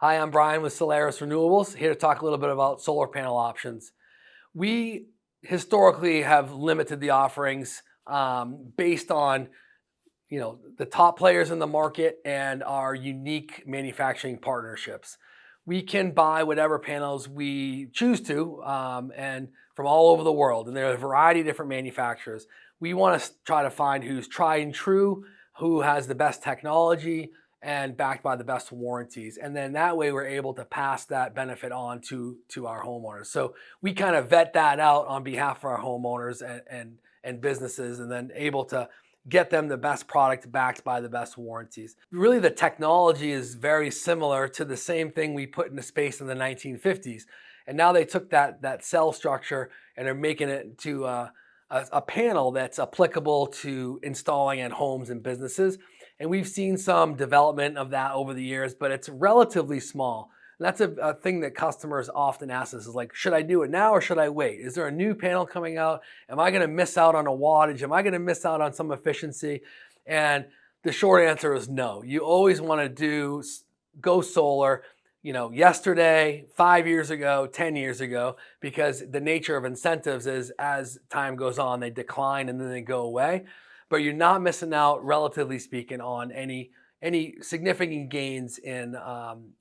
Hi, I'm Brian with Solaris Renewables, here to talk a little bit about solar panel options. We historically have limited the offerings based on the top players in the market and our unique manufacturing partnerships. We can buy whatever panels we choose to and from all over the world, and there are a variety of different manufacturers. We want to try to find who's tried and true, who has the best technology, and backed by the best warranties. And then that way we're able to pass that benefit on to our homeowners. So we kind of vet that out on behalf of our homeowners and businesses, and then able to get them the best product backed by the best warranties. Really, the technology is very similar to the same thing we put into space in the 1950s. And now they took that cell structure and are making it into a panel that's applicable to installing at homes and businesses. And we've seen some development of that over the years, but it's relatively small. And that's a thing that customers often ask us is like, should I do it now or should I wait? Is there a new panel coming out? Am I going to miss out on a wattage? Am I going to miss out on some efficiency? And the short answer is no. You always want to go solar, yesterday, 5 years ago, 10 years ago, because the nature of incentives is as time goes on, they decline and then they go away. But you're not missing out, relatively speaking, on any significant gains in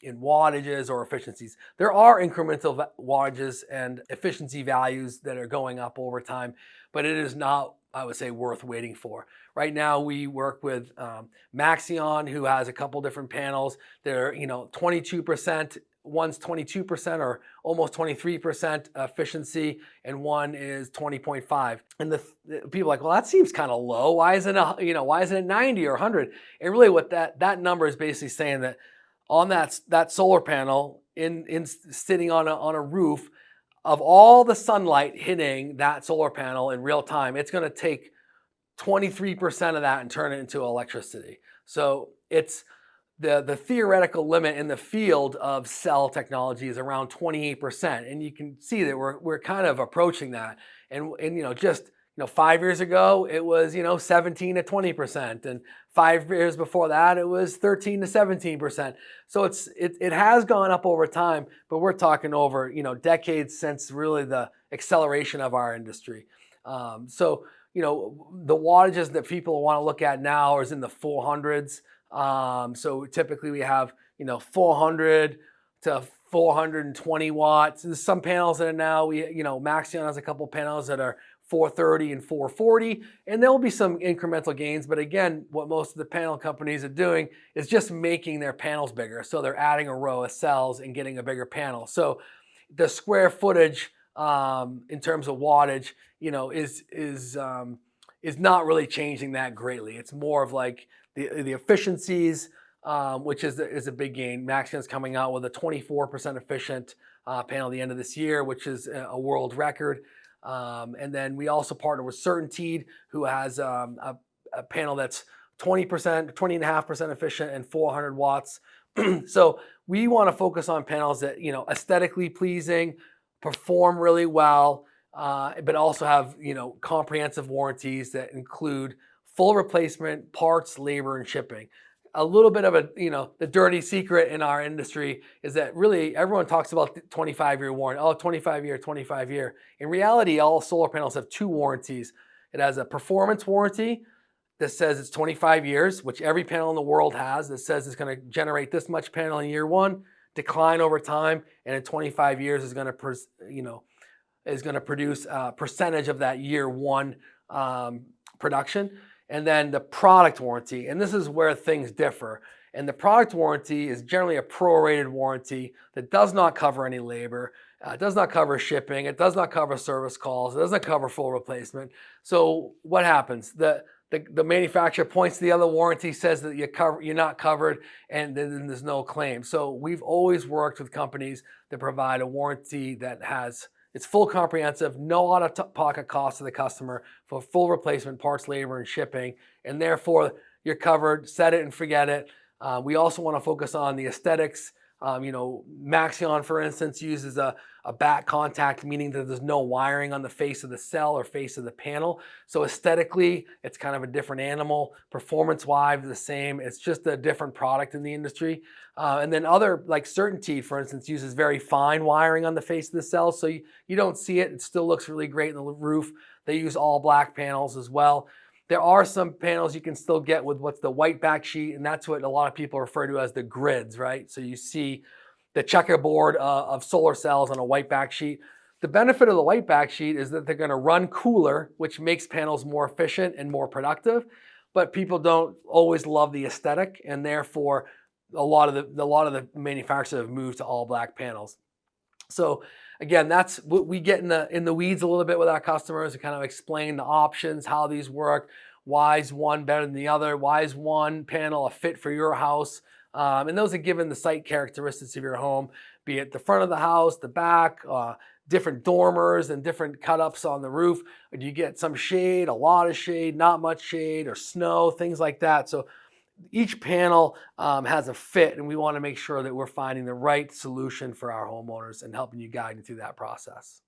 wattages or efficiencies. There are incremental wattages and efficiency values that are going up over time, but it is not, I would say, worth waiting for. Right now, we work with Maxeon, who has a couple different panels. They're 22%. One's 22% or almost 23% efficiency, and one is 20.5. And the people are like, well, that seems kind of low. Why isn't it 90 or 100? And really, what that number is basically saying that on that solar panel in sitting on a roof, of all the sunlight hitting that solar panel in real time, it's going to take 23% of that and turn it into electricity. So it's the theoretical limit in the field of cell technology is around 28%, and you can see that we're kind of approaching that. And 5 years ago it was 17 to 20%, and 5 years before that it was 13 to 17%. So it has gone up over time, but we're talking over decades since really the acceleration of our industry. The wattages that people want to look at now is in the 400s. So typically we have 400 to 420 watts. There's some panels that are now Maxeon has a couple panels that are 430 and 440, and there will be some incremental gains. But again, what most of the panel companies are doing is just making their panels bigger. So they're adding a row of cells and getting a bigger panel. So the square footage in terms of wattage, is not really changing that greatly. It's more of like the efficiencies, which is a big gain. Maxeon's coming out with a 24% efficient panel at the end of this year, which is a world record. And then we also partner with Certainteed, who has a panel that's 20.5% efficient and 400 watts. So we want to focus on panels that aesthetically pleasing, perform really well, but also have comprehensive warranties that include full replacement, parts, labor, and shipping. A little bit of the dirty secret in our industry is that really everyone talks about the 25-year warranty. Oh, 25-year. In reality, all solar panels have two warranties. It has a performance warranty that says it's 25 years, which every panel in the world has, that says it's going to generate this much panel in year one, decline over time, and in 25 years is going to produce a percentage of that year one production. And then the product warranty, and this is where things differ. And the product warranty is generally a prorated warranty that does not cover any labor, does not cover shipping, it does not cover service calls, it doesn't cover full replacement. So what happens? The manufacturer points to the other warranty, says that you're not covered, and then there's no claim. So we've always worked with companies that provide a warranty that it's full comprehensive, no out-of-pocket cost to the customer for full replacement, parts, labor, and shipping, and therefore you're covered. Set it and forget it. We also want to focus on the aesthetics, Maxion, for instance, uses a back contact, meaning that there's no wiring on the face of the cell or face of the panel. So aesthetically, it's kind of a different animal. Performance-wise, the same. It's just a different product in the industry. And then other, like Certainty, for instance, uses very fine wiring on the face of the cell. So you don't see it. It still looks really great in the roof. They use all black panels as well. There are some panels you can still get with what's the white back sheet, and that's what a lot of people refer to as the grids, right? So you see the checkerboard of solar cells on a white back sheet. The benefit of the white back sheet is that they're going to run cooler, which makes panels more efficient and more productive. But people don't always love the aesthetic, and therefore a lot of the manufacturers have moved to all black panels. So again, that's what we get in the weeds a little bit with our customers to kind of explain the options, how these work, why is one better than the other, why is one panel a fit for your house, and those are given the site characteristics of your home, be it the front of the house, the back, different dormers and different cut-ups on the roof. Do you get some shade, a lot of shade, not much shade, or snow, things like that. So each panel has a fit, and we want to make sure that we're finding the right solution for our homeowners and helping you guide through that process.